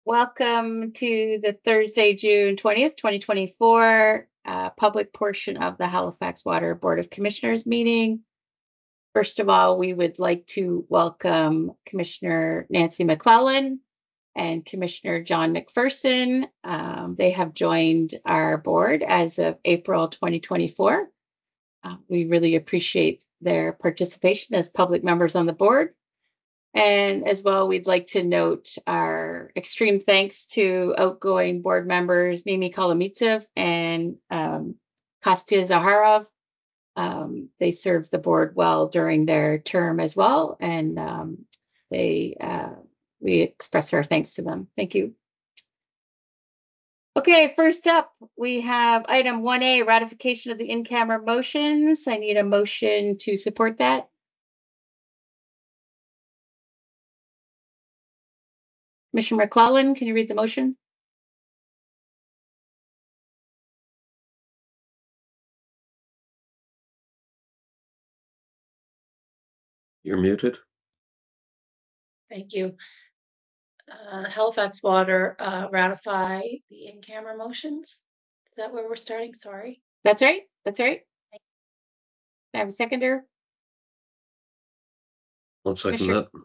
Welcome to the Thursday, June 20th, 2024, public portion of the Halifax Water Board of Commissioners meeting. First of all, we would like to welcome Commissioner Nancy McClellan and Commissioner John McPherson. They have joined our board as of April 2024. We really appreciate their participation as public members on the board. And as well, we'd like to note our extreme thanks to outgoing board members Mimi Kolomitsev and Kostya Zaharov. They served the board well during their term as well, and we express our thanks to them. Thank you. Okay, first up, we have item 1A, ratification of the in-camera motions. I need a motion to support that. Commissioner McClellan, can you read the motion? You're muted. Thank you. Halifax Water ratify the in-camera motions. Is that where we're starting? Sorry. That's right. That's right. Can I have a seconder? I'll second Commissioner- that.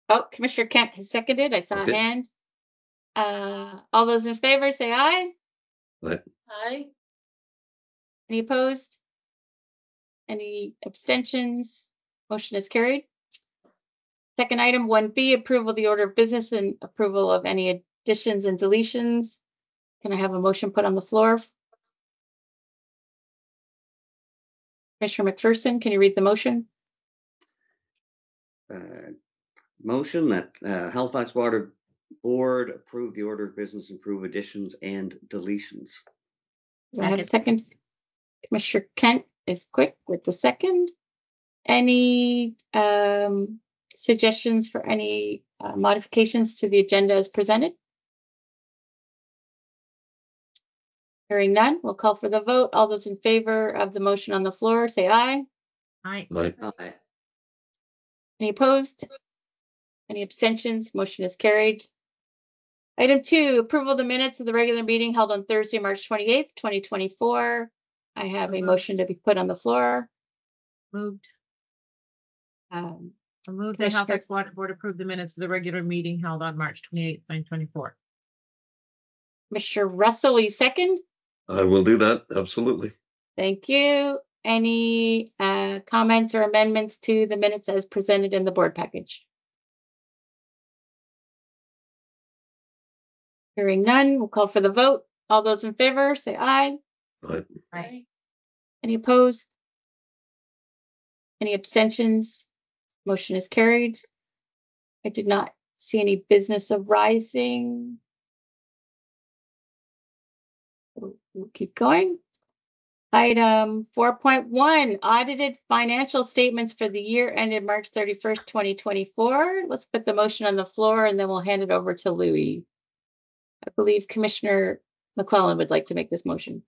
Oh, Commissioner Kent has seconded. I saw Okay. a hand. All those in favor say aye. Right. Aye. Any opposed? Any abstentions? Motion is carried. Second item, 1B, approval of the order of business and approval of any additions and deletions. Can I have a motion put on the floor? Commissioner McPherson, can you read the motion? Motion that Halifax Water Board approve the order of business, approve additions and deletions. Do I have a second? Commissioner Kent is quick with the second. Any suggestions for any modifications to the agenda as presented? Hearing none, we'll call for the vote. All those in favor of the motion on the floor, say aye. Aye. Right. Aye. Any opposed? Any abstentions? Motion is carried. Item 2, approval of the minutes of the regular meeting held on Thursday, March 28th, 2024. I have a motion to be put on the floor. Moved. I move that Commissioner- Halifax Water Board approve the minutes of the regular meeting held on March 28th, 2024. Commissioner Russell, will you second? I will do that. Absolutely. Thank you. Any comments or amendments to the minutes as presented in the board package? Hearing none, we'll call for the vote. All those in favor, say aye. Right. Aye. Any opposed? Any abstentions? Motion is carried. I did not see any business arising. We'll keep going. Item 4.1, audited financial statements for the year ended March 31st, 2024. Let's put the motion on the floor and then we'll hand it over to Louis. I believe Commissioner McClellan would like to make this motion.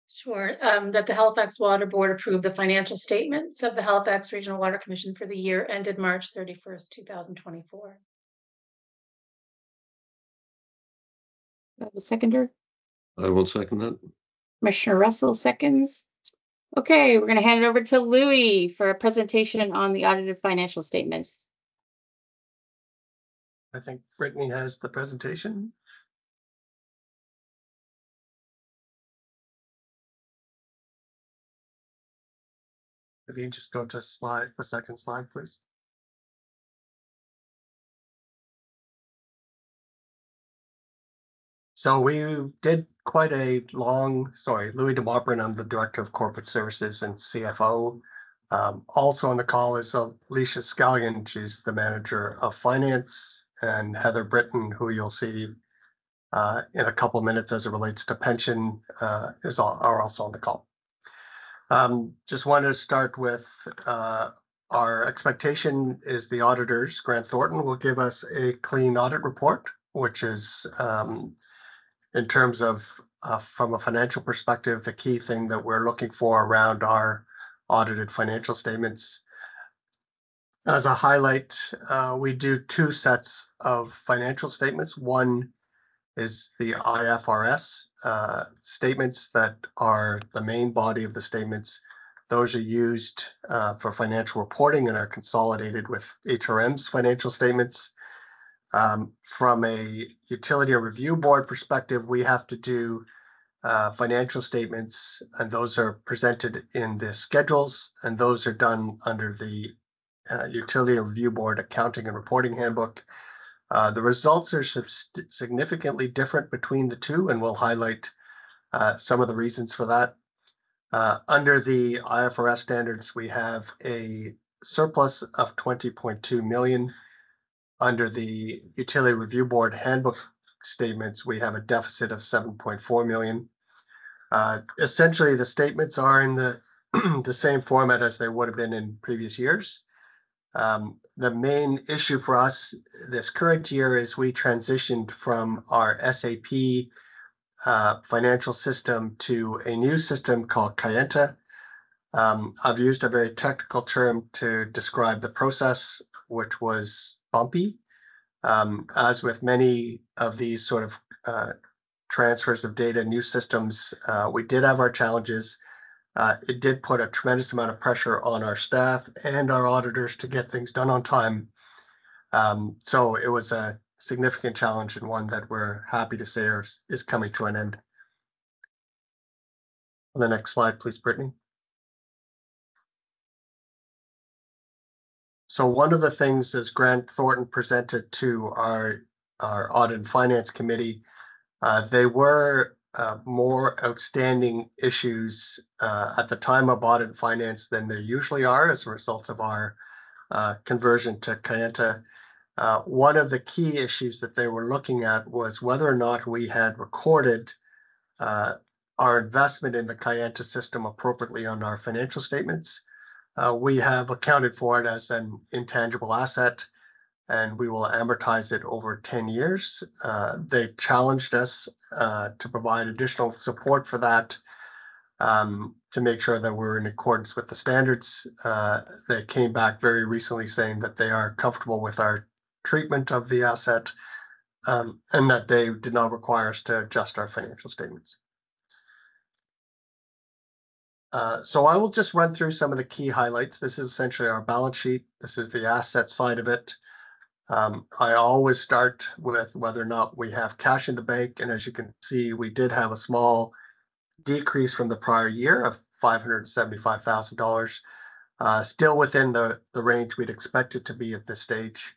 Sure. That the Halifax Water Board approve the financial statements of the Halifax Regional Water Commission for the year ended March 31st, 2024. Do I have a seconder? I will second that. Commissioner Russell seconds. Okay, we're going to hand it over to Louis for a presentation on the audited financial statements. I think Brittany has the presentation. If you just go to the second slide, please. So we did quite a long, Louis DeMauprin, I'm the Director of Corporate Services and CFO. Also on the call is Alicia Scallion, she's the Manager of Finance, and Heather Britton, who you'll see in a couple of minutes as it relates to pension, are also on the call. Just wanted to start with our expectation is the auditors, Grant Thornton, will give us a clean audit report, which is in terms of from a financial perspective, the key thing that we're looking for around our audited financial statements. As a highlight, we do two sets of financial statements. One is the IFRS statements that are the main body of the statements. Those are used for financial reporting and are consolidated with HRM's financial statements. From a utility review board perspective, we have to do financial statements, and those are presented in the schedules, and those are done under the Utility Review Board Accounting and Reporting Handbook. The results are significantly different between the two, and we'll highlight some of the reasons for that. Under the IFRS standards, we have a surplus of 20.2 million. Under the Utility Review Board Handbook statements, we have a deficit of 7.4 million. Essentially, the statements are in the the same format as they would have been in previous years. The main issue for us this current year is we transitioned from our SAP financial system to a new system called Kayenta. I've used a very technical term to describe the process, which was bumpy. As with many of these sort of transfers of data, new systems, we did have our challenges. It did put a tremendous amount of pressure on our staff and our auditors to get things done on time. So it was a significant challenge and one that we're happy to say is coming to an end. On the next slide, please, Brittany. So one of the things, as Grant Thornton presented to our Audit and Finance Committee, they were more outstanding issues at the time of audit and finance than there usually are as a result of our conversion to Kayenta. One of the key issues that they were looking at was whether or not we had recorded our investment in the Kayenta system appropriately on our financial statements. We have accounted for it as an intangible asset, and we will amortize it over 10 years. They challenged us to provide additional support for that, to make sure that we're in accordance with the standards. They came back very recently saying that they are comfortable with our treatment of the asset, and that they did not require us to adjust our financial statements. So I will just run through some of the key highlights. This is essentially our balance sheet. This is the asset side of it. I always start with whether or not we have cash in the bank. And as you can see, we did have a small decrease from the prior year of $575,000, still within the range we'd expect it to be at this stage.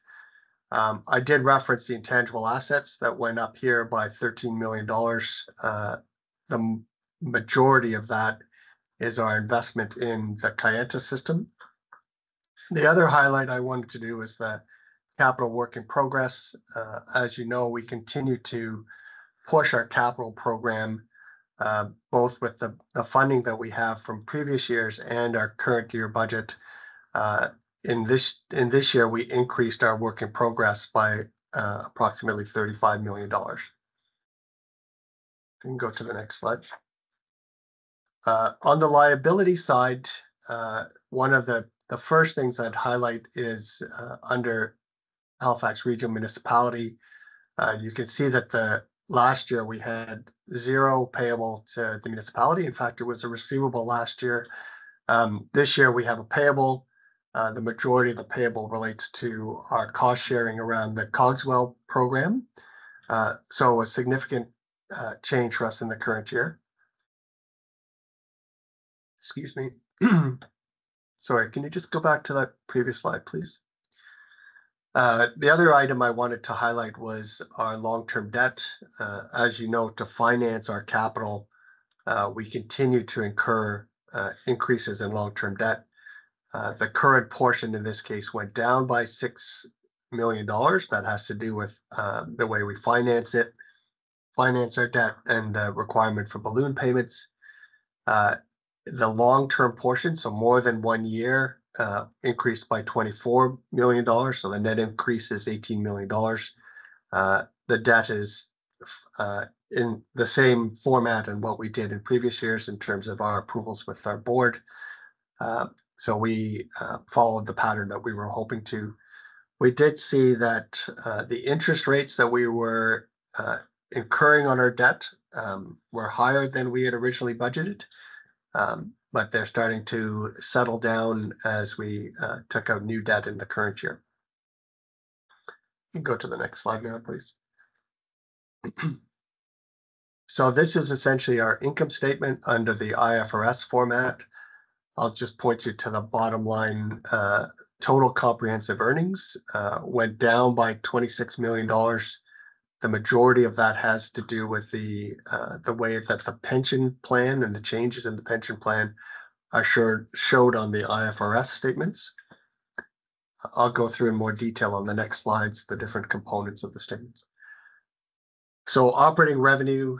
I did reference the intangible assets that went up here by $13 million. The majority of that is our investment in the Kayenta system. The other highlight I wanted to do is the capital work in progress. As you know, we continue to push our capital program, both with the funding that we have from previous years and our current year budget. In this year, we increased our work in progress by approximately $35 million. You can go to the next slide. On the liability side, one of the first things I'd highlight is under Halifax Regional Municipality. You can see that last year we had zero payable to the municipality. In fact, it was a receivable last year. This year we have a payable. The majority of the payable relates to our cost sharing around the Cogswell program. So a significant change for us in the current year. Excuse me. Sorry, can you just go back to that previous slide, please? The other item I wanted to highlight was our long-term debt. As you know, to finance our capital, we continue to incur increases in long-term debt. The current portion in this case went down by $6 million. That has to do with the way we finance our debt and the requirement for balloon payments. The long-term portion, so more than 1 year, increased by $24 million. So the net increase is $18 million. The debt is in the same format and what we did in previous years in terms of our approvals with our board. So we followed the pattern that we were hoping to. We did see that the interest rates that we were incurring on our debt were higher than we had originally budgeted, but they're starting to settle down as we took out new debt in the current year. You can go to the next slide now, please. So this is essentially our income statement under the IFRS format. I'll just point you to the bottom line. Total comprehensive earnings went down by $26 million. The majority of that has to do with the way that the pension plan and the changes in the pension plan are showed on the IFRS statements. I'll go through in more detail on the next slides, the different components of the statements. So operating revenue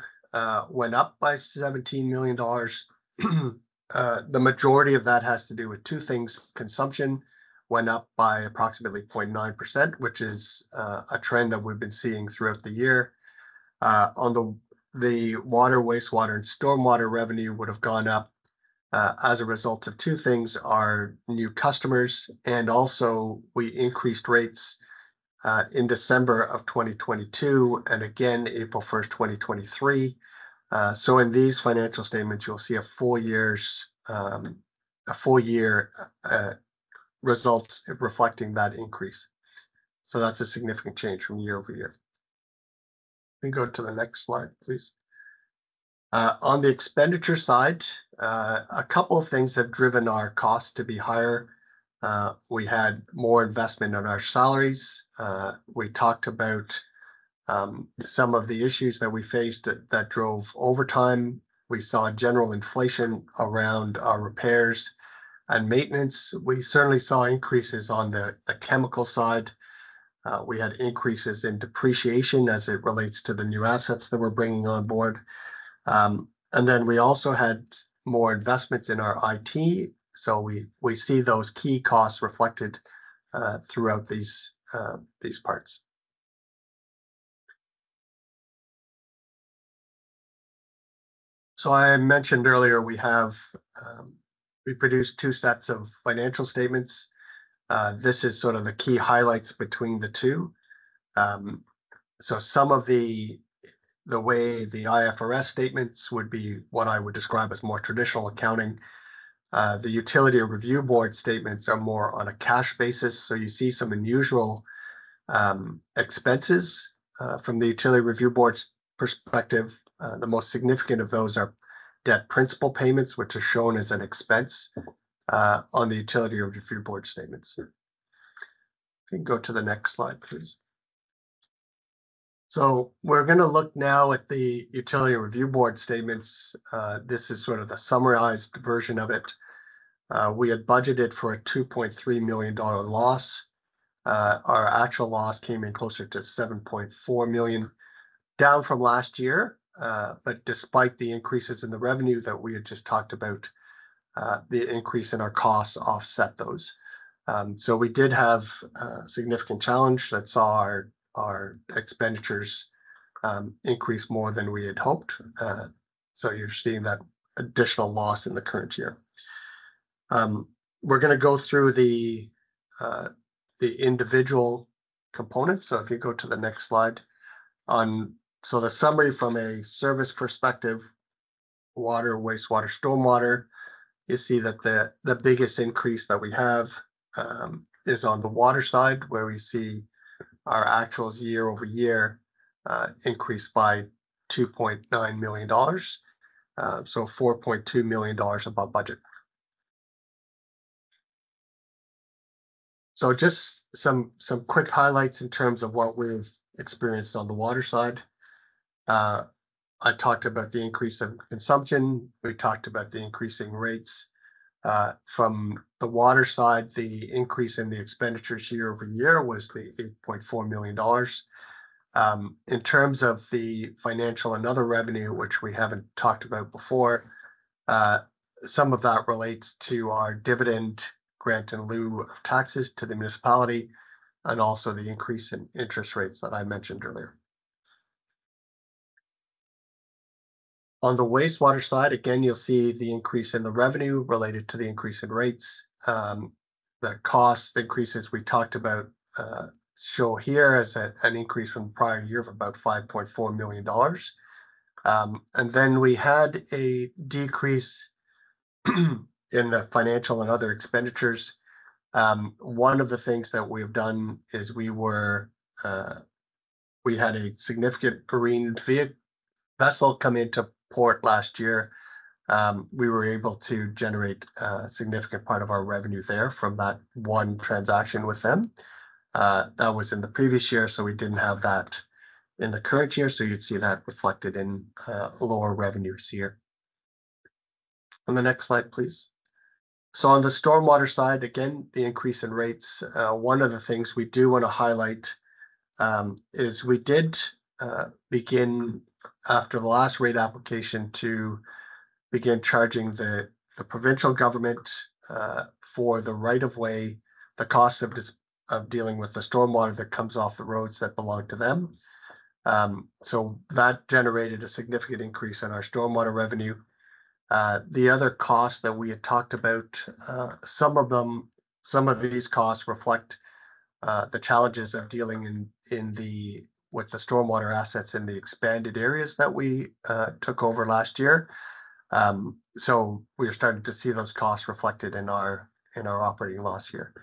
went up by $17 million. The majority of that has to do with two things. Consumption went up by approximately 0.9%, which is a trend that we've been seeing throughout the year. On the water, wastewater, and stormwater revenue would have gone up as a result of two things: our new customers, and also we increased rates in December of 2022 and again April 1st, 2023. So in these financial statements, you'll see a full year results reflecting that increase. So that's a significant change from year over year. We can go to the next slide, please. On the expenditure side, a couple of things have driven our costs to be higher. We had more investment in our salaries. We talked about some of the issues that we faced that drove overtime. We saw general inflation around our repairs and maintenance. We certainly saw increases on the chemical side. We had increases in depreciation as it relates to the new assets that we're bringing on board. And then we also had more investments in our IT. So we see those key costs reflected throughout these parts. So I mentioned earlier we produced two sets of financial statements. This is sort of the key highlights between the two. So some of the way the IFRS statements would be what I would describe as more traditional accounting. The Utility Review Board statements are more on a cash basis. So you see some unusual expenses from the Utility Review Board's perspective. The most significant of those are debt principal payments, which are shown as an expense on the Utility Review Board statements. You can go to the next slide, please. So we're going to look now at the Utility Review Board statements. This is sort of the summarized version of it. We had budgeted for a $2.3 million loss. Our actual loss came in closer to $7.4 million, down from last year. But despite the increases in the revenue that we had just talked about, the increase in our costs offset those. So we did have a significant challenge that saw our expenditures increase more than we had hoped. So you're seeing that additional loss in the current year. We're going to go through the individual components. So if you go to the next slide. So the summary from a service perspective: water, wastewater, stormwater. You see that the biggest increase that we have is on the water side, where we see our actuals year over year increased by $2.9 million. So $4.2 million above budget. So just some quick highlights in terms of what we've experienced on the water side. I talked about the increase in consumption. We talked about the increasing rates. From the water side, the increase in the expenditures year over year was the $8.4 million. In terms of the financial and other revenue, which we haven't talked about before, some of that relates to our dividend grant in lieu of taxes to the municipality, and also the increase in interest rates that I mentioned earlier. On the wastewater side, again, you'll see the increase in the revenue related to the increase in rates. The cost increases we talked about show here as an increase from the prior year of about $5.4 million. And then we had a decrease in the financial and other expenditures. One of the things that we've done is we had a significant marine vessel come into port last year. We were able to generate a significant part of our revenue there from that one transaction with them. That was in the previous year, so we didn't have that in the current year. So you'd see that reflected in lower revenues here. On the next slide, please. So on the stormwater side, again, the increase in rates. One of the things we do want to highlight is we did begin after the last rate application to begin charging the provincial government for the right-of-way, the cost of dealing with the stormwater that comes off the roads that belong to them. So that generated a significant increase in our stormwater revenue. The other costs that we had talked about, some of these costs reflect the challenges of dealing with the stormwater assets in the expanded areas that we took over last year. So we are starting to see those costs reflected in our operating loss here.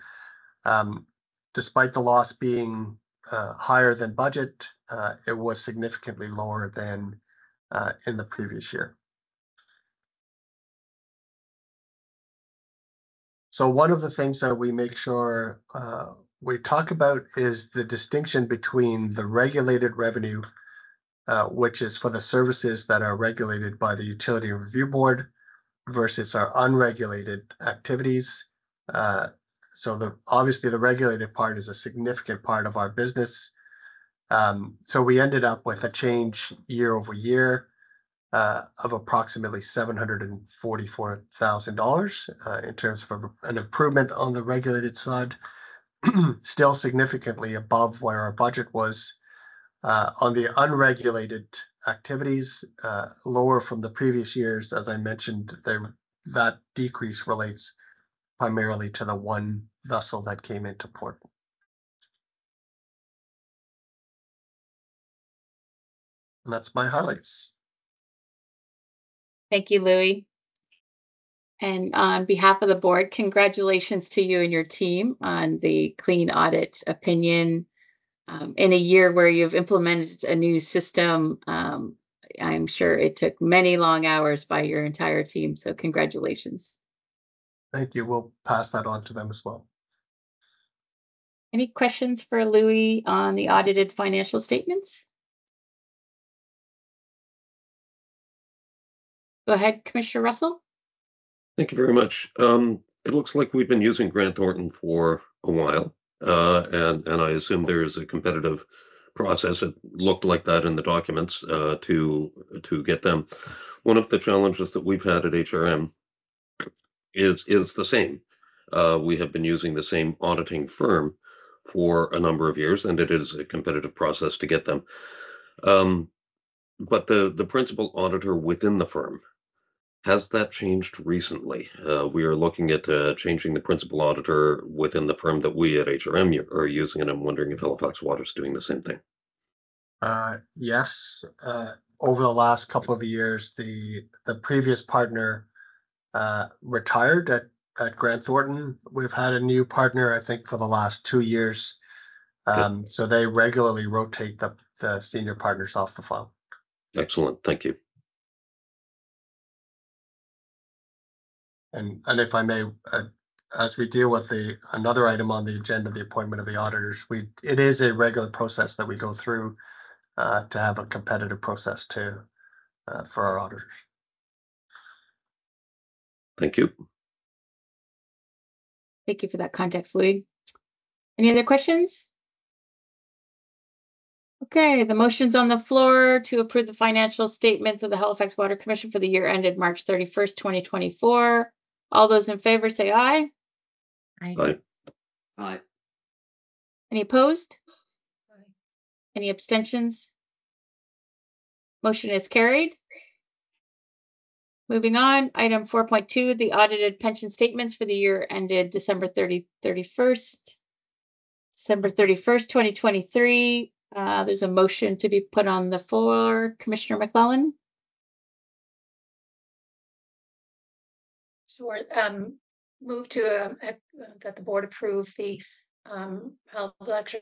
Despite the loss being higher than budget, it was significantly lower than in the previous year. So one of the things that we make sure we talk about is the distinction between the regulated revenue, which is for the services that are regulated by the Utility Review Board, versus our unregulated activities. So obviously the regulated part is a significant part of our business. So we ended up with a change year over year of approximately $744,000 in terms of an improvement on the regulated side, still significantly above where our budget was. On the unregulated activities, lower from the previous years, as I mentioned, that decrease relates primarily to the one vessel that came into port. And that's my highlights. Thank you, Louis. And on behalf of the board, congratulations to you and your team on the clean audit opinion. In a year where you've implemented a new system, I'm sure it took many long hours by your entire team. So congratulations. Thank you. We'll pass that on to them as well. Any questions for Louis on the audited financial statements? Go ahead, Commissioner Russell. Thank you very much. It looks like we've been using Grant Thornton for a while, and I assume there is a competitive process. It looked like that in the documents to get them. One of the challenges that we've had at HRM is the same. We have been using the same auditing firm for a number of years, and it is a competitive process to get them. But the principal auditor within the firm, has that changed recently? We are looking at changing the principal auditor within the firm that we at HRM are using, and I'm wondering if Halifax Water is doing the same thing. Yes. Over the last couple of years, the previous partner retired at Grant Thornton. We've had a new partner, I think, for the last 2 years. So they regularly rotate the senior partners off the file. Excellent. Thank you. And if I may, as we deal with another item on the agenda, the appointment of the auditors, it is a regular process that we go through to have a competitive process for our auditors. Thank you. Thank you for that context, Louis. Any other questions? Okay, the motion's on the floor to approve the financial statements of the Halifax Water Commission for the year ended March 31st, 2024. All those in favor say aye. Aye. Aye. Any opposed? Aye. Any abstentions? Motion is carried. Moving on, item 4.2, the audited pension statements for the year ended December 31st, 2023. There's a motion to be put on the floor. Commissioner McClellan. Sure. Move to that the board approve the Halifax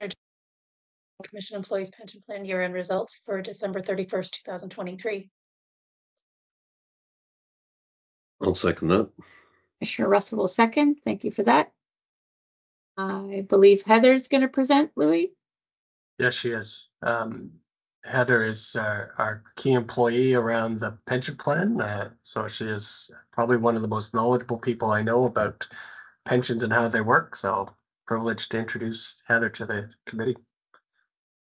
Commission Employees Pension Plan year-end results for December 31st, 2023. I'll second that. Commissioner Russell will second. Thank you for that. I believe Heather's going to present, Louis. Yes, she is. Heather is our key employee around the pension plan. So she is probably one of the most knowledgeable people I know about pensions and how they work. So privileged to introduce Heather to the committee,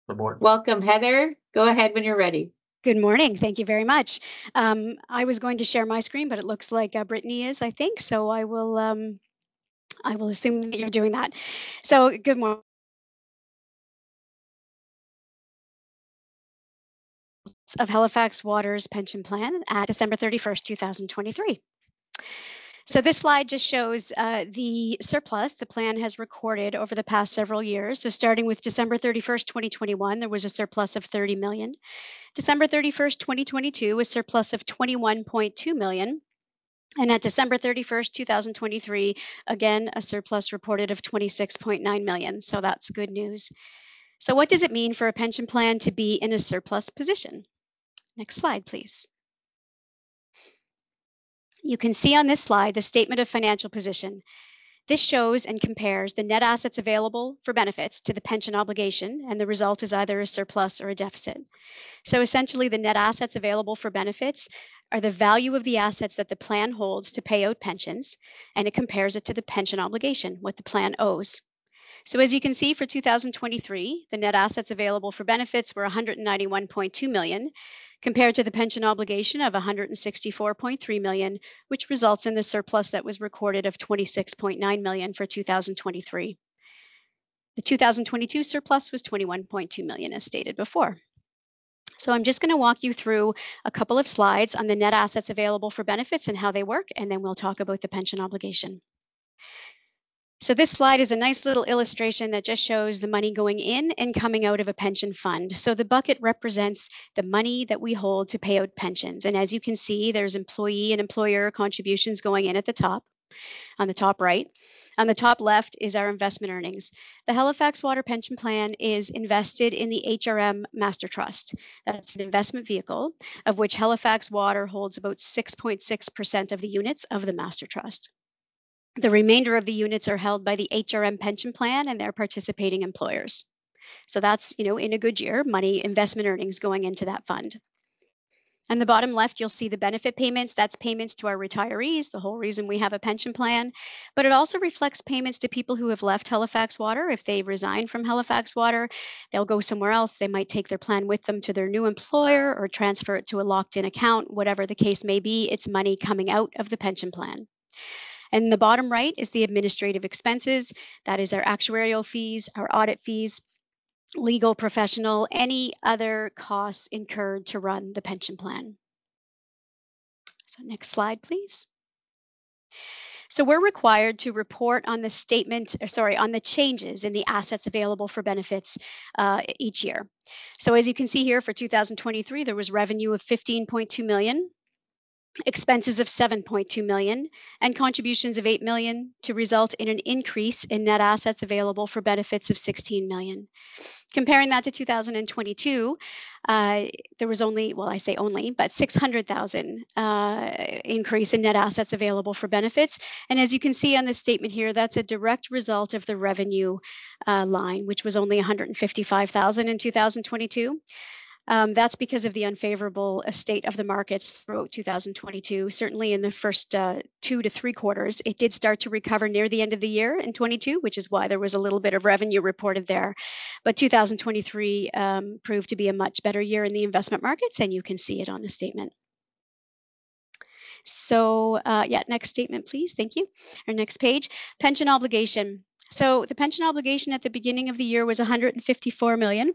the board. Welcome, Heather. Go ahead when you're ready. Good morning. Thank you very much. I was going to share my screen, but it looks like Brittany is, I think. So I will assume that you're doing that. So good morning. Of Halifax Water's pension plan at December 31st, 2023. So this slide just shows the surplus the plan has recorded over the past several years. So starting with December 31st, 2021, there was a surplus of 30 million. December 31st, 2022, a surplus of 21.2 million. And at December 31st, 2023, again, a surplus reported of 26.9 million. So that's good news. So what does it mean for a pension plan to be in a surplus position? Next slide, please. You can see on this slide the statement of financial position. This shows and compares the net assets available for benefits to the pension obligation, and the result is either a surplus or a deficit. So essentially, the net assets available for benefits are the value of the assets that the plan holds to pay out pensions, and it compares it to the pension obligation, what the plan owes. So as you can see, for 2023, the net assets available for benefits were 191.2 million, compared to the pension obligation of 164.3 million, which results in the surplus that was recorded of 26.9 million for 2023. The 2022 surplus was 21.2 million, as stated before. So I'm just going to walk you through a couple of slides on the net assets available for benefits and how they work, and then we'll talk about the pension obligation. So this slide is a nice little illustration that just shows the money going in and coming out of a pension fund. So the bucket represents the money that we hold to pay out pensions. And as you can see, there's employee and employer contributions going in at the top, on the top right. On the top left is our investment earnings. The Halifax Water Pension Plan is invested in the HRM Master Trust. That's an investment vehicle of which Halifax Water holds about 6.6% of the units of the Master Trust. The remainder of the units are held by the HRM pension plan and their participating employers. So that's, in a good year, money investment earnings going into that fund. On the bottom left, you'll see the benefit payments. That's payments to our retirees, the whole reason we have a pension plan. But it also reflects payments to people who have left Halifax Water. If they resign from Halifax Water, they'll go somewhere else. They might take their plan with them to their new employer or transfer it to a locked-in account. Whatever the case may be, it's money coming out of the pension plan. And the bottom right is the administrative expenses. That is our actuarial fees, our audit fees, legal, professional, any other costs incurred to run the pension plan. So next slide, please. So we're required to report on the on the changes in the assets available for benefits each year. So as you can see here, for 2023, there was revenue of 15.2 million. Expenses of 7.2 million and contributions of 8 million to result in an increase in net assets available for benefits of 16 million. Comparing that to 2022, there was only, well, I say only, but 600,000 increase in net assets available for benefits. And as you can see on this statement here, that's a direct result of the revenue line, which was only 155,000 in 2022. That's because of the unfavorable state of the markets throughout 2022. Certainly in the first 2 to 3 quarters, it did start to recover near the end of the year in 22, which is why there was a little bit of revenue reported there. But 2023 proved to be a much better year in the investment markets, and you can see it on the statement. So next statement, please. Thank you. Our next page, pension obligation. So the pension obligation at the beginning of the year was 154 million,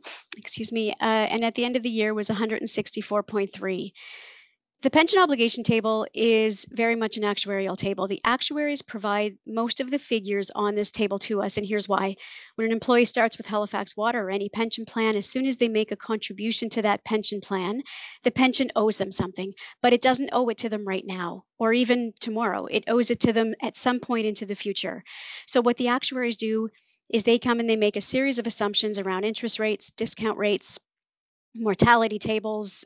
and at the end of the year was 164.3. The pension obligation table is very much an actuarial table. The actuaries provide most of the figures on this table to us, and here's why. When an employee starts with Halifax Water or any pension plan, as soon as they make a contribution to that pension plan, the pension owes them something, but it doesn't owe it to them right now or even tomorrow. It owes it to them at some point into the future. So what the actuaries do is they come and they make a series of assumptions around interest rates, discount rates, mortality tables,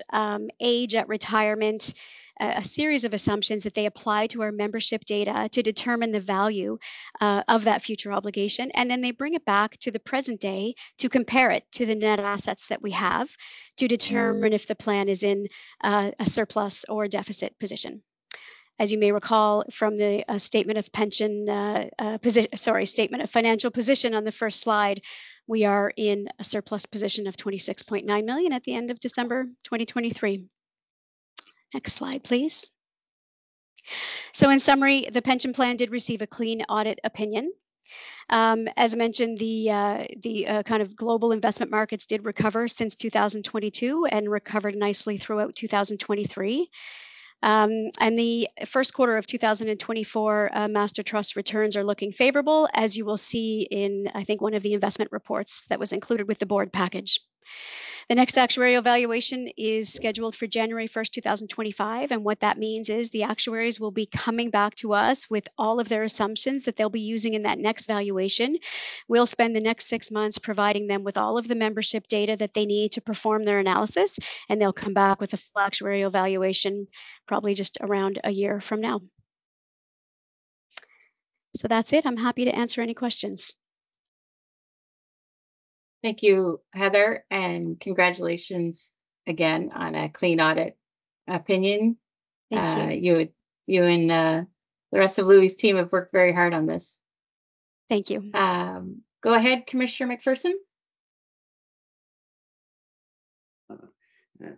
age at retirement, a series of assumptions that they apply to our membership data to determine the value of that future obligation. And then they bring it back to the present day to compare it to the net assets that we have to determine if the plan is in a surplus or deficit position. As you may recall from the statement of statement of financial position on the first slide, we are in a surplus position of 26.9 million at the end of December 2023. Next slide, please. So in summary, the pension plan did receive a clean audit opinion. As mentioned, the kind of global investment markets did recover since 2022 and recovered nicely throughout 2023. And the first quarter of 2024 master trust returns are looking favorable, as you will see in, I think, one of the investment reports that was included with the board package. The next actuarial valuation is scheduled for January 1st, 2025. And what that means is the actuaries will be coming back to us with all of their assumptions that they'll be using in that next valuation. We'll spend the next 6 months providing them with all of the membership data that they need to perform their analysis, and they'll come back with a full actuarial valuation probably just around a year from now. So that's it. I'm happy to answer any questions. Thank you, Heather, and congratulations again on a clean audit opinion. Thank you. You and the rest of Louie's team have worked very hard on this. Thank you. Go ahead, Commissioner McPherson.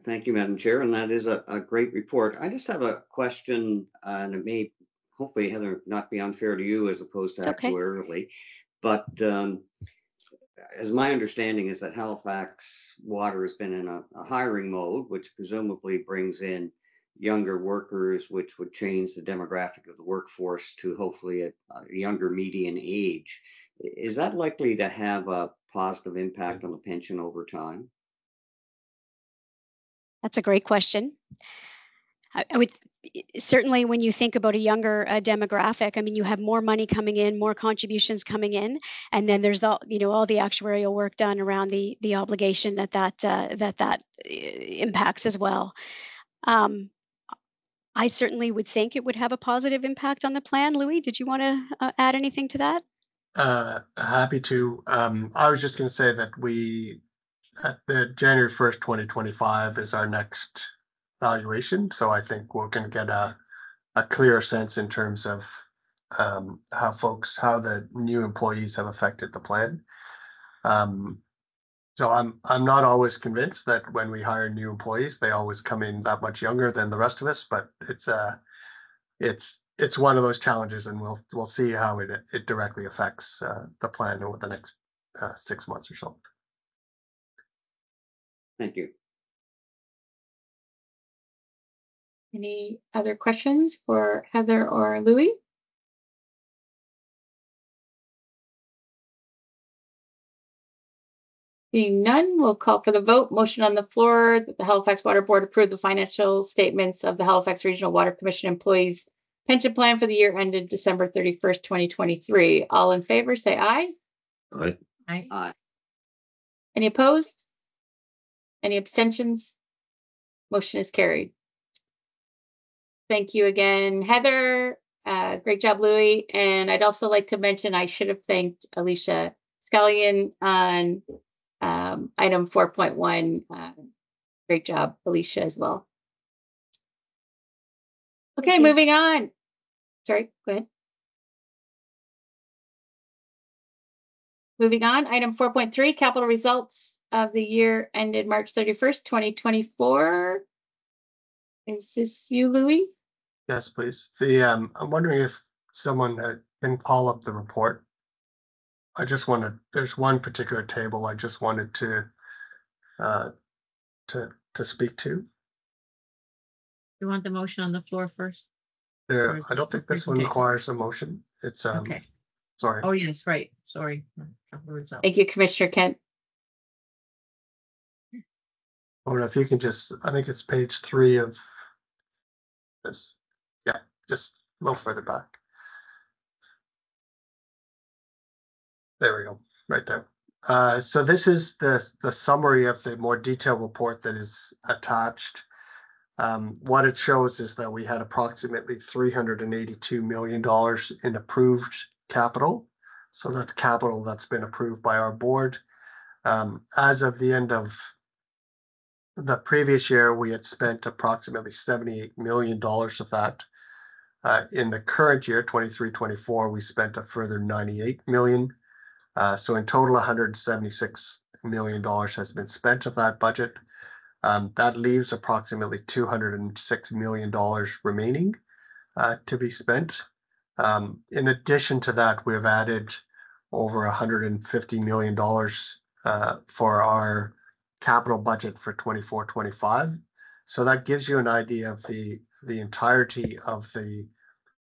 Thank you, Madam Chair, and that is a great report. I just have a question, and it may, hopefully, Heather, not be unfair to you as opposed to actuarially, but as my understanding is that Halifax Water has been in a hiring mode, which presumably brings in younger workers, which would change the demographic of the workforce to hopefully a younger median age. Is that likely to have a positive impact on the pension over time? That's a great question. I would certainly, when you think about a younger demographic, I mean, you have more money coming in, more contributions coming in, and then there's all the actuarial work done around the obligation that impacts as well. I certainly would think it would have a positive impact on the plan. Louis, did you want to add anything to that? Happy to. I was just going to say that at the January 1st, 2025 is our next valuation. So I think we're going to get a clearer sense in terms of how the new employees have affected the plan. So I'm not always convinced that when we hire new employees, they always come in that much younger than the rest of us, but it's one of those challenges, and we'll see how it directly affects the plan over the next 6 months or so. Thank you. Any other questions for Heather or Louis? Being none, we'll call for the vote. Motion on the floor that the Halifax Water Board approve the financial statements of the Halifax Regional Water Commission employees pension plan for the year ended December 31st, 2023. All in favor, say aye. Aye. Aye. Aye. Any opposed? Any abstentions? Motion is carried. Thank you again, Heather. Great job, Louis. And I'd also like to mention I should have thanked Alicia Scallion on item 4.1. Great job, Alicia, as well. Okay, moving on. Sorry, go ahead. Moving on, item 4.3, capital results of the year ended March 31st, 2024. Is this you, Louis? Yes, please. I'm wondering if someone can call up the report. There's one particular table I just wanted to speak to. You want the motion on the floor first? There, I don't think this one Presentation. requires a motion. It's, Okay. sorry. Oh, yes, right. Sorry. Words up. Thank you, Commissioner Kent. Or if you can just, I think it's page 3 of this. Yeah, just a little further back. There we go, right there. So this is the summary of the more detailed report that is attached. What it shows is that we had approximately $382 million in approved capital. So that's capital that's been approved by our board. As of the end of the previous year, we had spent approximately $78 million of that. In the current year, 23-24, we spent a further $98 million. So in total, $176 million has been spent of that budget. That leaves approximately $206 million remaining to be spent. In addition to that, we have added over $150 million for our capital budget for 24-25. So that gives you an idea of the entirety of the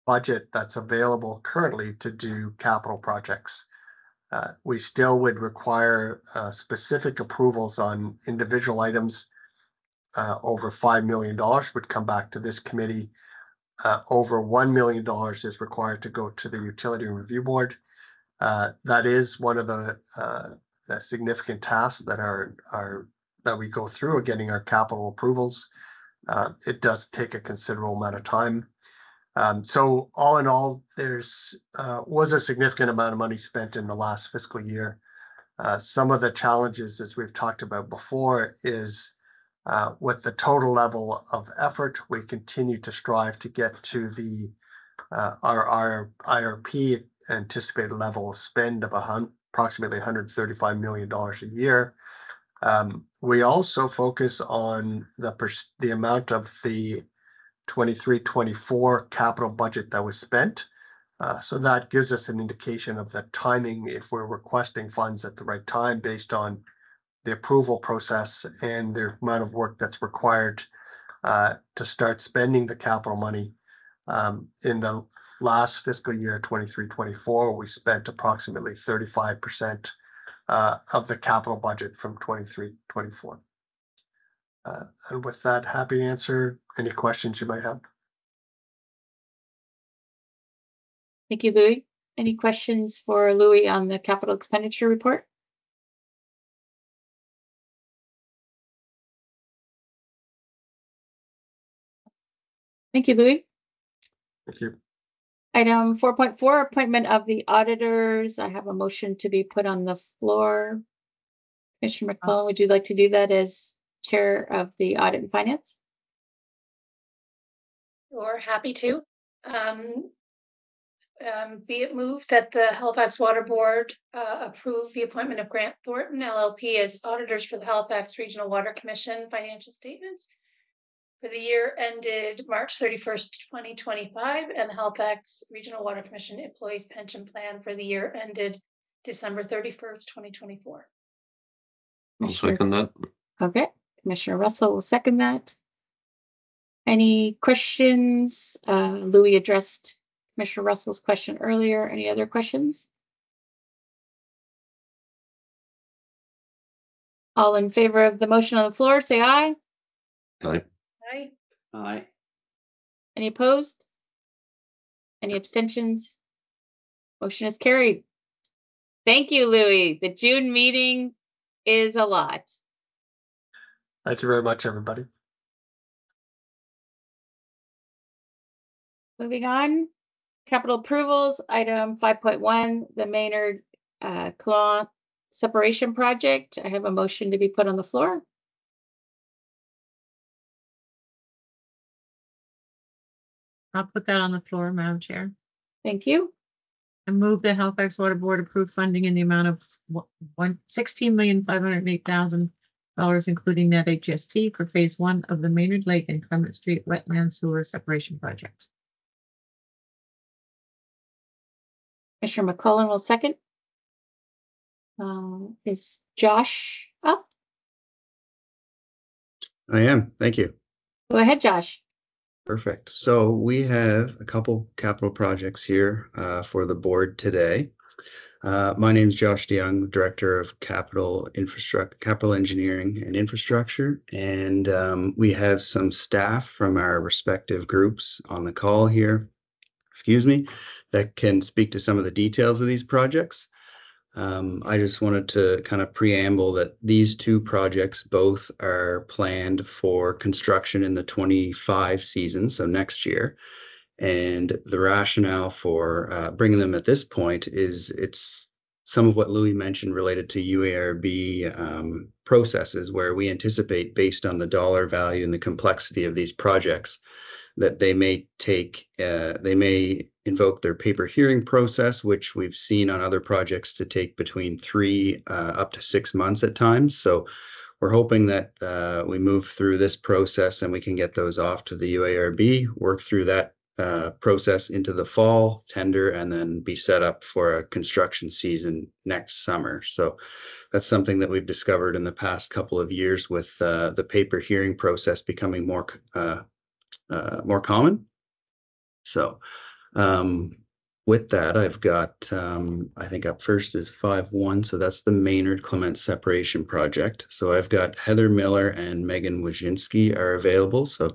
budget that's available currently to do capital projects. We still would require specific approvals on individual items. Over $5 million would come back to this committee. Over $1 million is required to go to the Utility Review Board. That is one of the significant tasks that we go through getting our capital approvals. It does take a considerable amount of time. So all in all, there's was a significant amount of money spent in the last fiscal year. Some of the challenges, as we've talked about before, is with the total level of effort, we continue to strive to get to the our IRP anticipated level of spend of approximately $135 million a year. We also focus on the amount of the 23-24 capital budget that was spent. So that gives us an indication of the timing if we're requesting funds at the right time based on the approval process and the amount of work that's required to start spending the capital money. In the last fiscal year, 23-24, we spent approximately 35% of the capital budget from 23-24. And with that, happy to answer any questions you might have. Thank you, Louis. Any questions for Louis on the capital expenditure report? Thank you, Louis. Thank you. Item 4.4, appointment of the auditors. I have a motion to be put on the floor. Commissioner McClellan, would you like to do that as chair of the Audit and Finance? We're happy to. Be it moved that the Halifax Water Board approve the appointment of Grant Thornton LLP as auditors for the Halifax Regional Water Commission financial statements for the year ended March 31st, 2025, and the Halifax Regional Water Commission Employees Pension Plan for the year ended December 31st, 2024. I'll second that. Okay, Commissioner Russell will second that. Any questions? Louis addressed Commissioner Russell's question earlier. Any other questions? All in favor of the motion on the floor, say aye. Aye. Aye. Aye. Any opposed? Any abstentions? Motion is carried. Thank you, Louis. The June meeting is a lot. Thank you very much, everybody. Moving on, capital approvals, item 5.1, the Maynard Claw separation project. I have a motion to be put on the floor. I'll put that on the floor, Madam Chair. Thank you. I move the Halifax Water Board approve funding in the amount of $16,508,000, including net HST, for phase 1 of the Maynard Lake and Clement Street wetland sewer separation project. Commissioner McClellan will second. Is Josh up? I am. Thank you. Go ahead, Josh. Perfect. So we have a couple capital projects here for the board today. My name is Josh DeYoung, Director of Capital Engineering and Infrastructure, and we have some staff from our respective groups on the call here, that can speak to some of the details of these projects. I just wanted to kind of preamble that these two projects both are planned for construction in the 25 season, so next year. And the rationale for bringing them at this point is it's some of what Louis mentioned related to UARB processes, where we anticipate, based on the dollar value and the complexity of these projects, that they may invoke their paper hearing process, which we've seen on other projects to take between 3 up to 6 months at times. So we're hoping that we move through this process and we can get those off to the UARB, work through that process into the fall tender, and then be set up for a construction season next summer. So that's something that we've discovered in the past couple of years with the paper hearing process becoming more common. So with that, I've got, I think up first is 5-1. So that's the Maynard Clement Separation Project. So I've got Heather Miller and Megan Wojcinski are available. So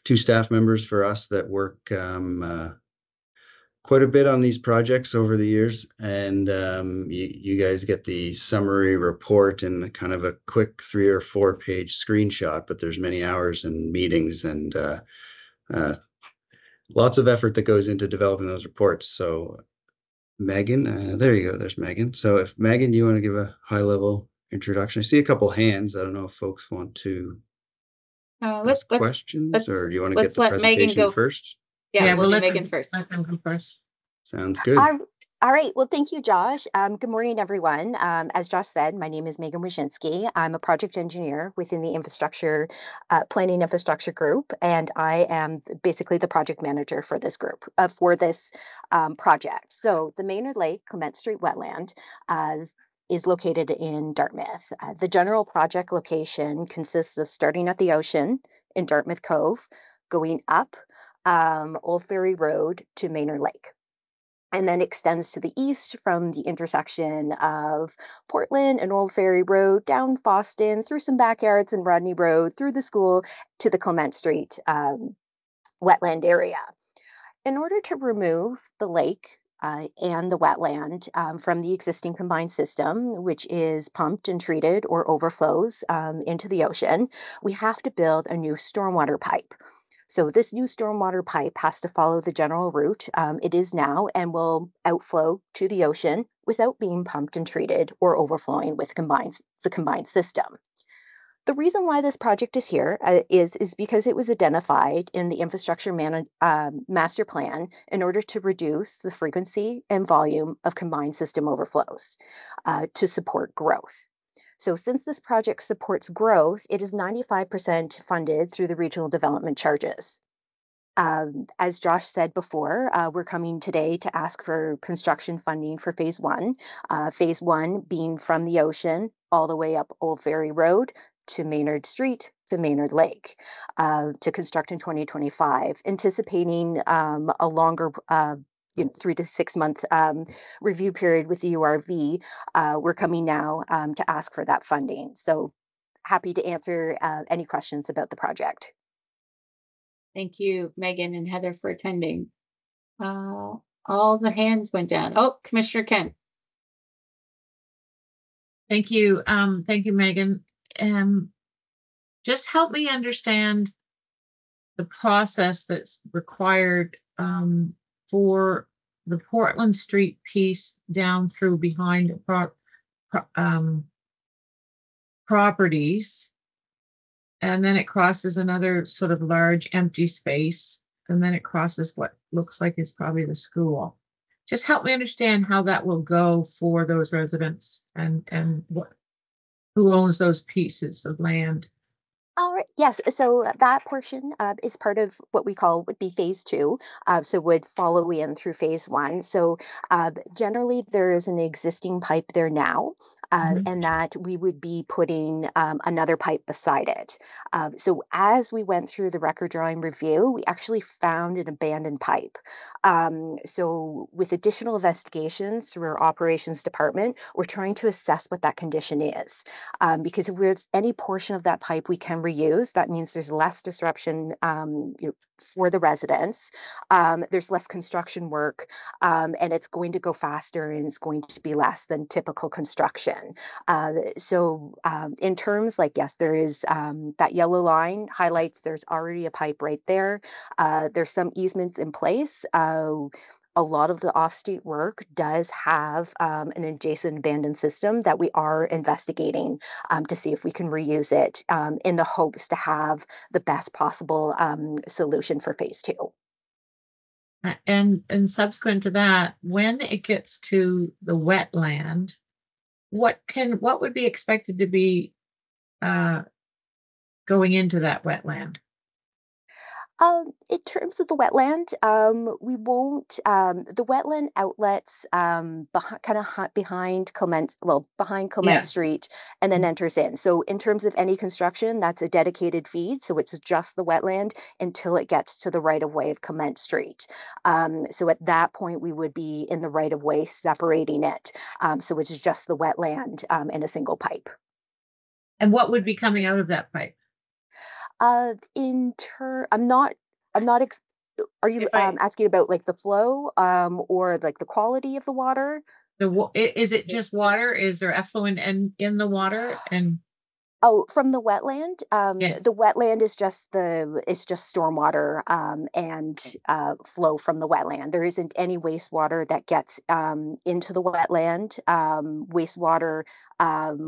two staff members for us that work quite a bit on these projects over the years. And you guys get the summary report and kind of a quick 3 or 4 page screenshot, but there's many hours and meetings and lots of effort that goes into developing those reports. So Megan, there you go. There's Megan. So if Megan, you want to give a high level introduction? I see a couple hands. I don't know if folks want to ask questions, or do you want to get the presentation first? Yeah, we'll do let Megan first. Let them go first. Sounds good. All right. Well, thank you, Josh. Good morning, everyone. As Josh said, my name is Megan Wojcinski. I'm a project engineer within the infrastructure, planning infrastructure group, and I am basically the project manager for this group, for this project. So the Maynard Lake Clement Street wetland is located in Dartmouth. The general project location consists of starting at the ocean in Dartmouth Cove, going up Old Ferry Road to Maynard Lake, and then extends to the east from the intersection of Portland and Old Ferry Road, down Boston, through some backyards and Rodney Road, through the school to the Clement Street wetland area. In order to remove the lake and the wetland from the existing combined system, which is pumped and treated or overflows into the ocean, we have to build a new stormwater pipe. So this new stormwater pipe has to follow the general route it is now, and will outflow to the ocean without being pumped and treated or overflowing with the combined system. The reason why this project is here is because it was identified in the infrastructure master plan in order to reduce the frequency and volume of combined system overflows to support growth. So since this project supports growth, it is 95% funded through the regional development charges. As Josh said before, we're coming today to ask for construction funding for phase 1. Phase 1 being from the ocean all the way up Old Ferry Road to Maynard Street to Maynard Lake to construct in 2025, anticipating a longer 3 to 6 month review period with the URV. We're coming now to ask for that funding. So happy to answer any questions about the project. Thank you, Megan and Heather, for attending. All the hands went down. Oh, Commissioner Kent. Thank you. Thank you, Megan. Just help me understand the process that's required for the Portland Street piece down through behind properties, and then it crosses another sort of large empty space, and then it crosses what looks like is probably the school. Just help me understand how that will go for those residents and who owns those pieces of land. All right. Yes. So that portion is part of what we call would be phase 2. So would follow in through phase 1. So generally there is an existing pipe there now. and that we would be putting another pipe beside it. So as we went through the record drawing review, we actually found an abandoned pipe. So with additional investigations through our operations department, we're trying to assess what that condition is. Because if there's any portion of that pipe we can reuse, that means there's less disruption for the residents. There's less construction work, and it's going to go faster, and it's going to be less than typical construction. So in terms like, yes, there is that yellow line highlights there's already a pipe right there. There's some easements in place. A lot of the off-street work does have an adjacent abandoned system that we are investigating to see if we can reuse it in the hopes to have the best possible solution for phase 2. And subsequent to that, when it gets to the wetland, what would be expected to be going into that wetland? In terms of the wetland, we won't, the wetland outlets kind of behind Clement Street and then enters in. So in terms of any construction, that's a dedicated feed. So it's just the wetland until it gets to the right of way of Clement Street. So at that point, we would be in the right of way separating it. So it's just the wetland in a single pipe. And what would be coming out of that pipe? Are you asking about like the flow or like the quality of the water? Is it just water? Is there effluent in the water? And from the wetland, the wetland is just stormwater and flow from the wetland. There isn't any wastewater that gets into the wetland. Wastewater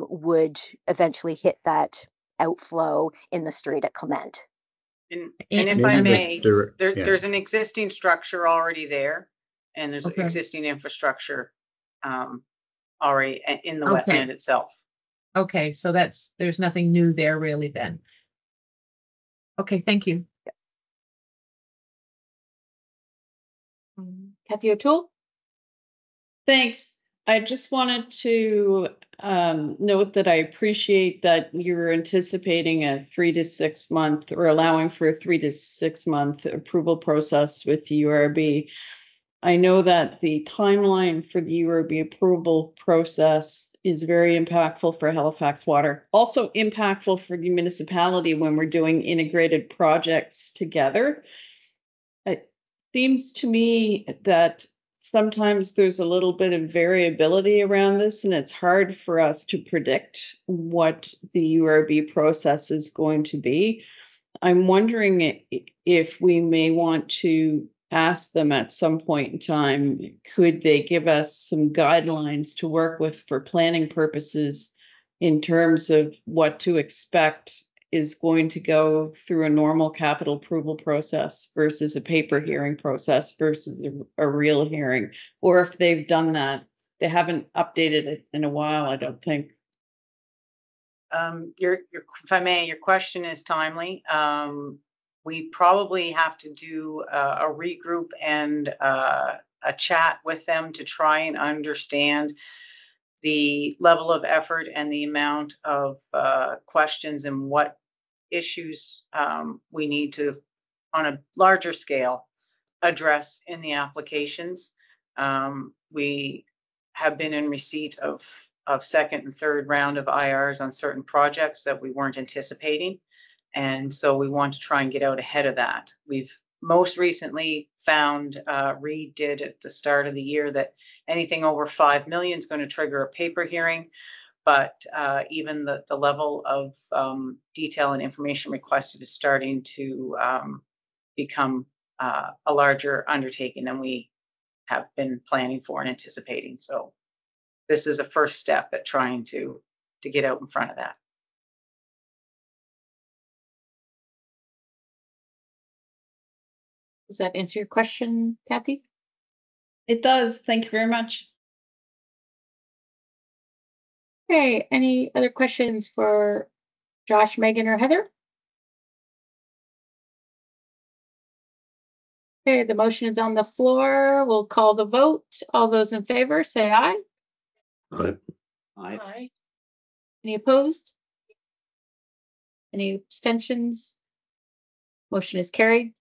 would eventually hit that outflow in the street at Clement. And if I may, there's an existing structure already there, and there's existing infrastructure already in the wetland itself. Okay, so there's nothing new there really then. Okay, thank you. Kathy O'Toole? Thanks. I just wanted to note that I appreciate that you're anticipating a 3 to 6 month or allowing for a 3 to 6 month approval process with the URB. I know that the timeline for the URB approval process is very impactful for Halifax Water. Also impactful for the municipality when we're doing integrated projects together. It seems to me that sometimes there's a little bit of variability around this, and it's hard for us to predict what the URB process is going to be. I'm wondering if we may want to ask them at some point in time, could they give us some guidelines to work with for planning purposes in terms of what to expect is going to go through a normal capital approval process versus a paper hearing process versus a real hearing? Or if they've done that, they haven't updated it in a while, I don't think. If I may, your question is timely. We probably have to do a regroup and a chat with them to try and understand the level of effort and the amount of questions and what issues we need to, on a larger scale, address in the applications. We have been in receipt of second and third round of IRs on certain projects that we weren't anticipating. And so we want to try and get out ahead of that. We've most recently found, Reed did at the start of the year, that anything over 5 million is going to trigger a paper hearing. But even the level of detail and information requested is starting to become a larger undertaking than we have been planning for and anticipating. So this is a first step at trying to get out in front of that. Does that answer your question, Kathy? It does. Thank you very much. Okay, any other questions for Josh, Megan, or Heather? Okay, the motion is on the floor. We'll call the vote. All those in favor, say aye. Aye. Aye. Any opposed? Any abstentions? Motion is carried.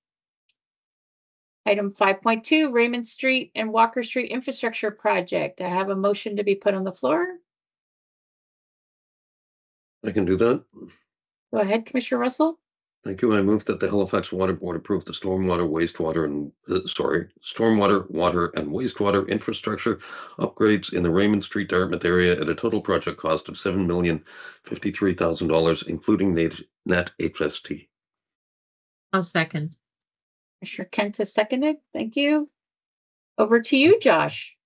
Item 5.2, Raymond Street and Walker Street Infrastructure Project. I have a motion to be put on the floor. I can do that. Go ahead, Commissioner Russell. Thank you. I move that the Halifax Water Board approve the stormwater, water, and wastewater infrastructure upgrades in the Raymond Street, Dartmouth area at a total project cost of $7,053,000, including net HST. I'll second. Commissioner Kent has seconded. Thank you. Over to you, Josh.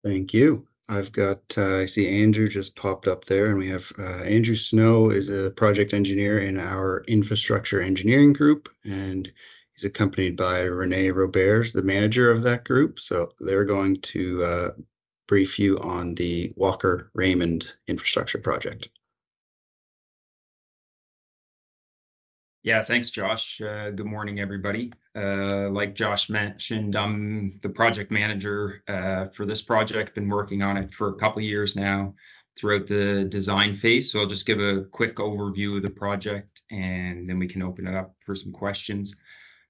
Thank you. I've got, I see Andrew just popped up there, and we have Andrew Snow is a project engineer in our infrastructure engineering group, and he's accompanied by Renee Roberts, the manager of that group. So they're going to brief you on the Walker Raymond infrastructure project. Yeah, thanks, Josh. Good morning, everybody. Like Josh mentioned, I'm the project manager for this project. Been working on it for a couple of years now throughout the design phase. So I'll just give a quick overview of the project, and then we can open it up for some questions.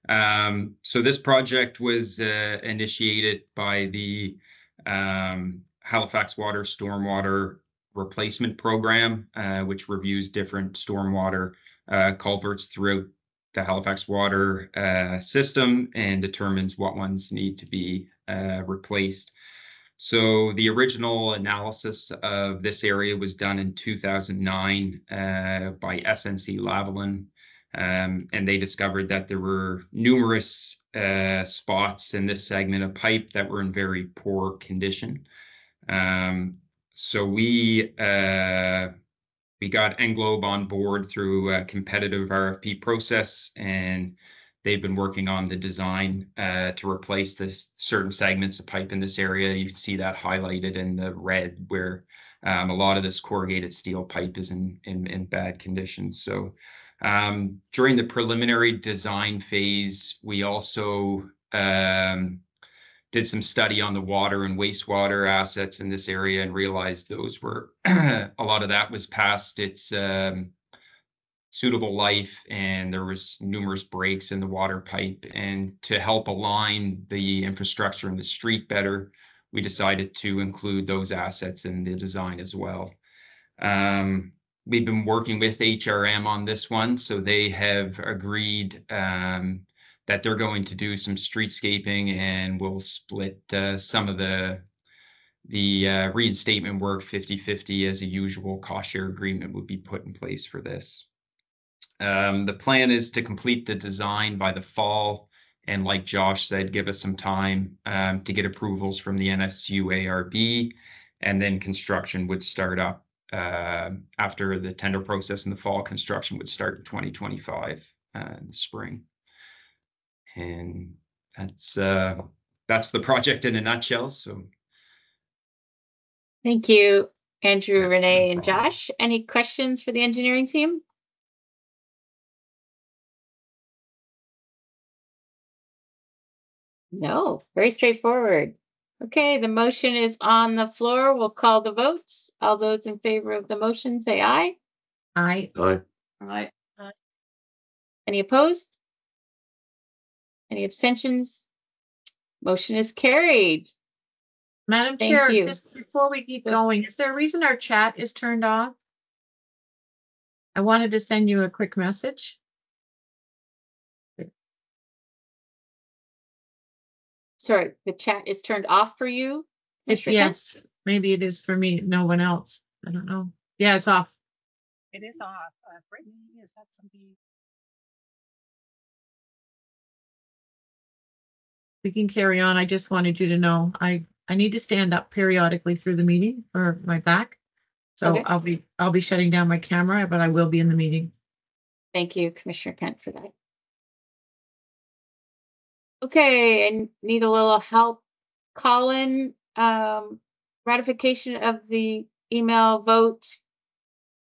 So this project was initiated by the Halifax Water Stormwater Replacement Program, which reviews different stormwater culverts throughout the Halifax water system and determines what ones need to be replaced. So the original analysis of this area was done in 2009 by SNC Lavalin, and they discovered that there were numerous spots in this segment of pipe that were in very poor condition. So we got Englobe on board through a competitive RFP process, and they've been working on the design to replace this certain segments of pipe in this area. You can see that highlighted in the red, where a lot of this corrugated steel pipe is in bad condition. So during the preliminary design phase, we also did some study on the water and wastewater assets in this area and realized those were a lot of that was past its suitable life, and there was numerous breaks in the water pipe. And to help align the infrastructure in the street better, we decided to include those assets in the design as well. We've been working with HRM on this one, so they have agreed that they're going to do some streetscaping, and we'll split some of the reinstatement work 50-50 as a usual. Cost share agreement would be put in place for this. The plan is to complete the design by the fall, and like Josh said, give us some time to get approvals from the NSU ARB, and then construction would start up after the tender process in the fall. Construction would start in 2025 in the spring. And that's the project in a nutshell. So thank you, Andrew, Renee, no and problem. Josh. Any questions for the engineering team? No, very straightforward. Okay, the motion is on the floor. We'll call the votes. All those in favor of the motion, say aye. Aye. Aye. Any opposed? Any abstentions? Motion is carried. Madam Thank Chair, you. just before we keep going, is there a reason our chat is turned off? I wanted to send you a quick message. Sorry, the chat is turned off for you? Mr. Kent? Yes, maybe it is for me, no one else. I don't know. Yeah, it's off. It is off. Brittany, is that something? We can carry on. I just wanted you to know I need to stand up periodically through the meeting for my back. So Okay. I'll be shutting down my camera, but I will be in the meeting. Thank you, Commissioner Kent, for that. Okay, I need a little help. Colin, ratification of the email vote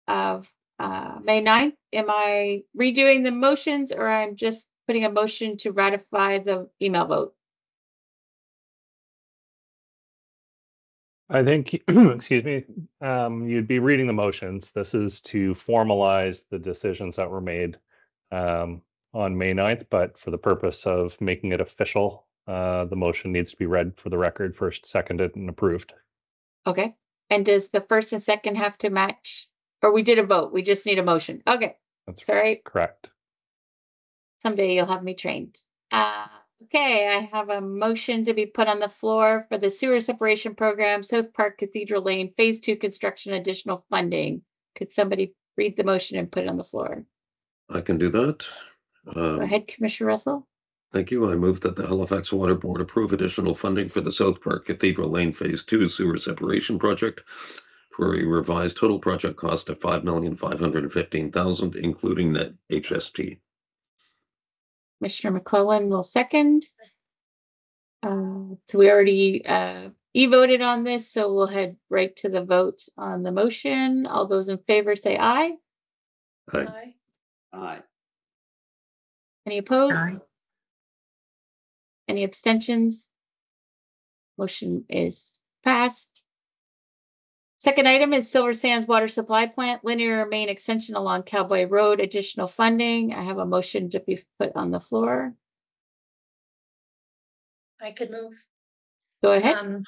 of May 9th. Am I redoing the motions, or I'm just putting a motion to ratify the email vote? I think, excuse me, you'd be reading the motions. This is to formalize the decisions that were made on May 9th, but for the purpose of making it official, the motion needs to be read for the record, first, seconded, and approved. Okay. And does the first and second have to match? Or we did a vote, we just need a motion. Okay. That's Sorry. correct. Someday you'll have me trained. Okay, I have a motion to be put on the floor for the sewer separation program, South Park Cathedral Lane, Phase 2 construction, additional funding. Could somebody read the motion and put it on the floor? I can do that. Go ahead, Commissioner Russell. Thank you. I move that the Halifax Water Board approve additional funding for the South Park Cathedral Lane Phase 2 sewer separation project for a revised total project cost of $5,515,000, including net HST. Commissioner McClellan will second. So we already voted on this, so we'll head right to the vote on the motion. All those in favor say aye. Aye. Aye. Any opposed? Aye. Any abstentions? Motion is passed. Second item is Silver Sands Water Supply Plant, linear main extension along Cowboy Road, additional funding. I have a motion to be put on the floor. I could move. Go ahead.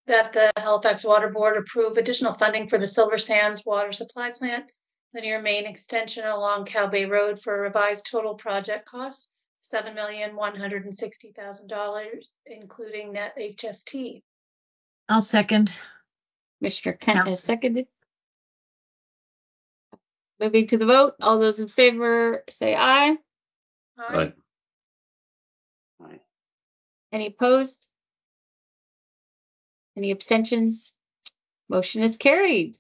That the Halifax Water Board approve additional funding for the Silver Sands Water Supply Plant, linear main extension along Cowbay Road for a revised total project cost, $7,160,000, including net HST. I'll second. Mr. Kent has seconded. Moving to the vote. All those in favor say aye. Aye. Aye. Any opposed? Any abstentions? Motion is carried.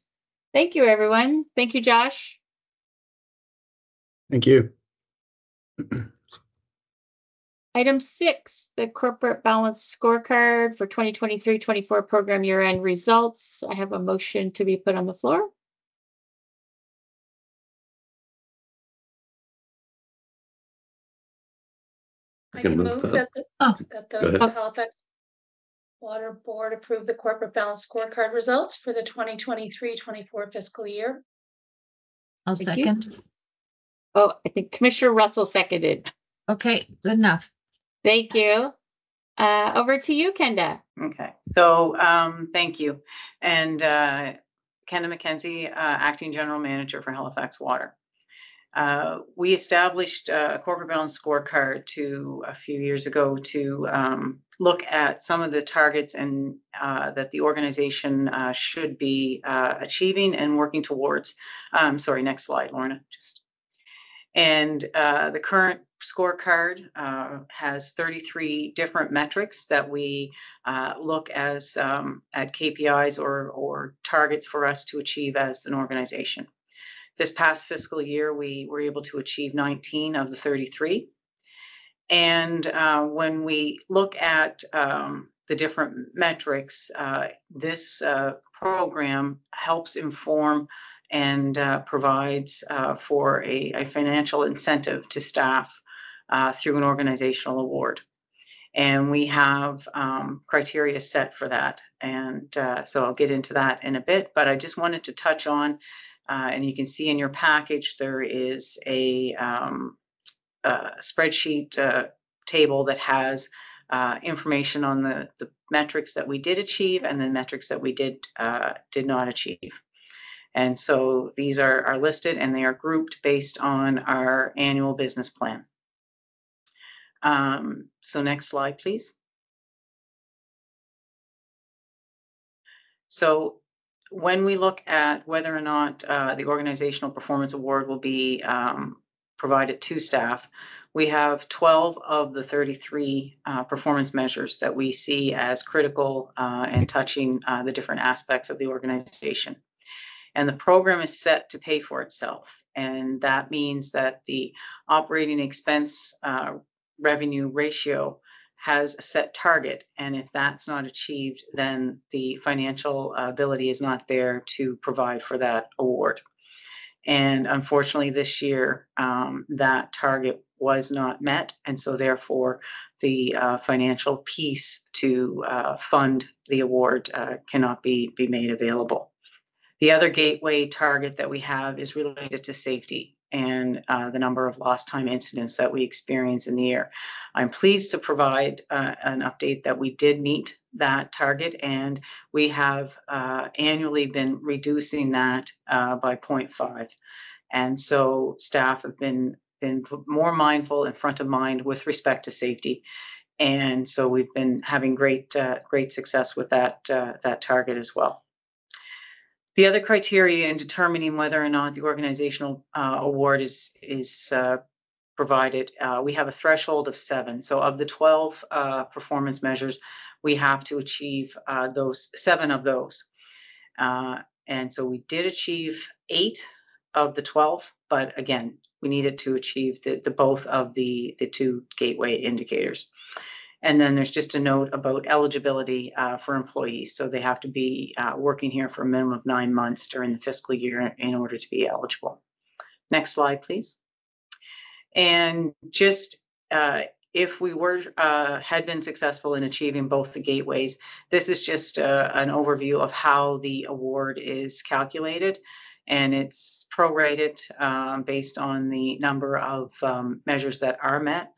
Thank you, everyone. Thank you, Josh. Thank you. Item 6, the corporate balance scorecard for 2023-24 program year-end results. I have a motion to be put on the floor. I can move that the Halifax Water Board approve the corporate balance scorecard results for the 2023-24 fiscal year. I'll Thank you. second. Oh, I think Commissioner Russell seconded. Okay, good enough. Thank you. Over to you, Kenda. Okay, so thank you. And Kenda McKenzie, Acting General Manager for Halifax Water. We established a corporate balance scorecard a few years ago to look at some of the targets and that the organization should be achieving and working towards. Sorry, next slide, Lorna. And the current scorecard has 33 different metrics that we look as at KPIs or targets for us to achieve as an organization. This past fiscal year, we were able to achieve 19 of the 33. And when we look at the different metrics, this program helps inform and provides for a financial incentive to staff through an organizational award. And we have criteria set for that. And so I'll get into that in a bit, but I just wanted to touch on, and you can see in your package, there is a spreadsheet table that has information on the metrics that we did achieve and the metrics that we did not achieve. And so these are listed and they are grouped based on our annual business plan. So next slide, please. So when we look at whether or not the Organizational Performance Award will be provided to staff, we have 12 of the 33 performance measures that we see as critical and touching the different aspects of the organization. And the program is set to pay for itself. And that means that the operating expense revenue ratio has a set target. And if that's not achieved, then the financial ability is not there to provide for that award. And unfortunately, this year, that target was not met. And so therefore, the financial piece to fund the award cannot be made available. The other gateway target that we have is related to safety and the number of lost time incidents that we experience in the year. I'm pleased to provide an update that we did meet that target, and we have annually been reducing that by 0.5. And so staff have been more mindful and front of mind with respect to safety. And so we've been having great success with that target as well. The other criteria in determining whether or not the organizational award is provided, we have a threshold of 7. So of the 12 performance measures, we have to achieve those 7 of those. And so we did achieve 8 of the 12, but again, we needed to achieve the both of the 2 gateway indicators. And then there's just a note about eligibility for employees. So they have to be working here for a minimum of 9 months during the fiscal year in order to be eligible. Next slide, please. And just if we had been successful in achieving both the gateways, this is just an overview of how the award is calculated. And it's prorated based on the number of measures that are met.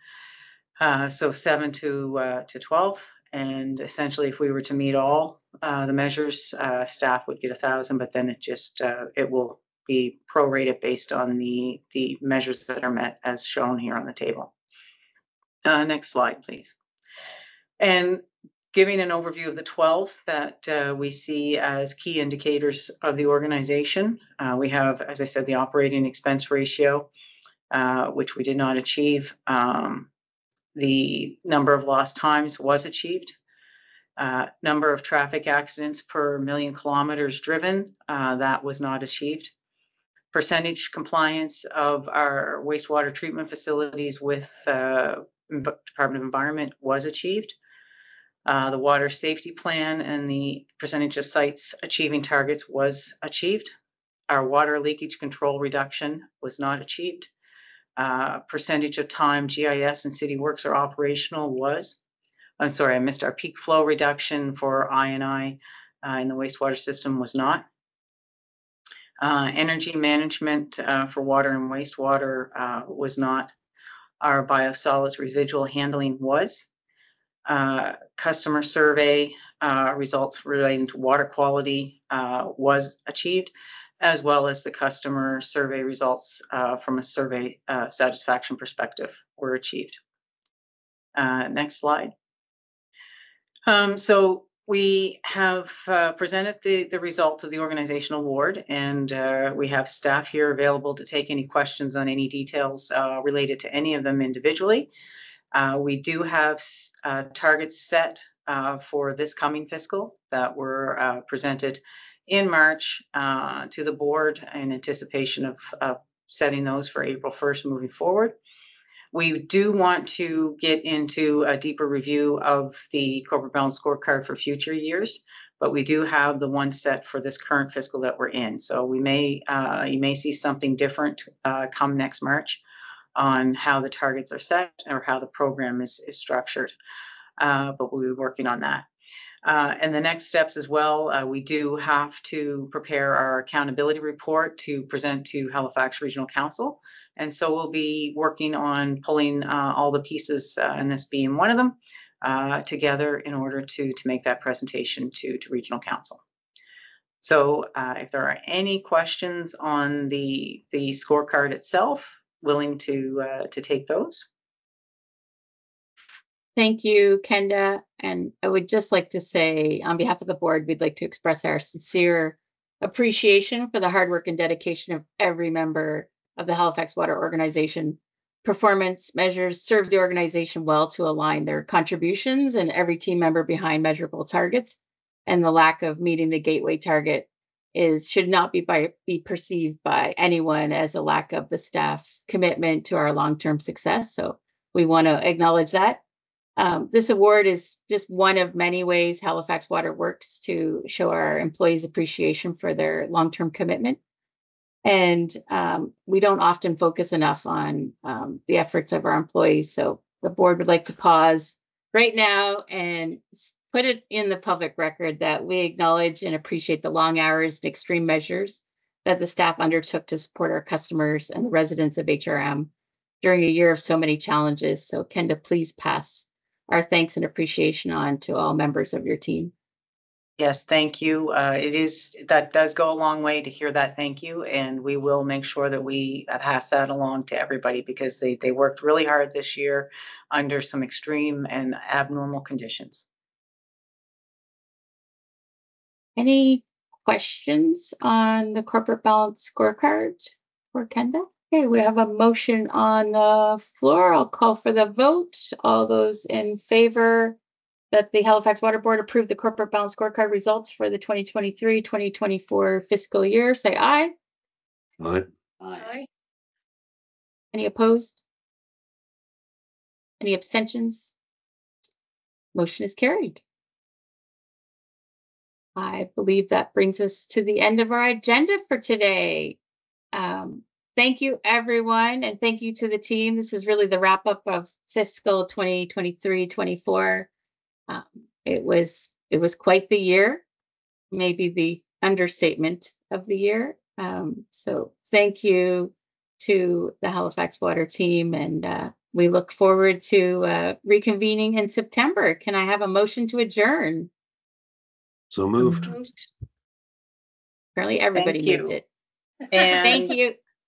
So 7 to 12, and essentially, if we were to meet all the measures, staff would get 1,000. But then it will be prorated based on the measures that are met, as shown here on the table. Next slide, please. And giving an overview of the 12 that we see as key indicators of the organization, we have, as I said, the operating expense ratio, which we did not achieve. The number of lost times was achieved. Number of traffic accidents per million kilometers driven, that was not achieved. Percentage compliance of our wastewater treatment facilities with Department of Environment was achieved. The water safety plan and the percentage of sites achieving targets was achieved. Our water leakage control reduction was not achieved. Percentage of time GIS and city works are operational was. I'm sorry, I missed our peak flow reduction for I&I in the wastewater system was not. Energy management for water and wastewater was not. Our biosolids residual handling was. Customer survey results relating to water quality was achieved, as well as the customer survey results from a survey satisfaction perspective were achieved. Next slide. So we have presented the results of the organizational award, and we have staff here available to take any questions on any details related to any of them individually. We do have targets set for this coming fiscal that were presented in March to the board in anticipation of setting those for April 1st moving forward. We do want to get into a deeper review of the corporate balance scorecard for future years, but we do have the one set for this current fiscal that we're in. So we may you may see something different come next March on how the targets are set or how the program is structured, but we'll be working on that. And the next steps as well, we do have to prepare our accountability report to present to Halifax Regional Council. And so we'll be working on pulling all the pieces, and this being one of them, together in order to make that presentation to Regional Council. So if there are any questions on the scorecard itself, willing to take those. Thank you, Kenda. And I would just like to say, on behalf of the board, we'd like to express our sincere appreciation for the hard work and dedication of every member of the Halifax Water organization. Performance measures serve the organization well to align their contributions and every team member behind measurable targets. And the lack of meeting the gateway target should not be perceived by anyone as a lack of the staff's commitment to our long-term success. So we want to acknowledge that. This award is just one of many ways Halifax Water works to show our employees appreciation for their long-term commitment. And we don't often focus enough on the efforts of our employees. So the board would like to pause right now and put it in the public record that we acknowledge and appreciate the long hours and extreme measures that the staff undertook to support our customers and the residents of HRM during a year of so many challenges. So Kenda, please pass our thanks and appreciation on to all members of your team. Yes, thank you. That does go a long way to hear that. Thank you. And we will make sure that we pass that along to everybody because they worked really hard this year under some extreme and abnormal conditions. Any questions on the corporate balance scorecard for Kenda? Okay, we have a motion on the floor. I'll call for the vote. All those in favor that the Halifax Water Board approve the corporate balance scorecard results for the 2023-2024 fiscal year, say aye. Aye. Aye. Any opposed? Any abstentions? Motion is carried. I believe that brings us to the end of our agenda for today. Thank you, everyone, and thank you to the team. This is really the wrap up of fiscal 2023-24. It was quite the year, maybe the understatement of the year. So thank you to the Halifax Water team, and we look forward to reconvening in September. Can I have a motion to adjourn? So moved. Apparently everybody Thank you. moved it. And Thank you.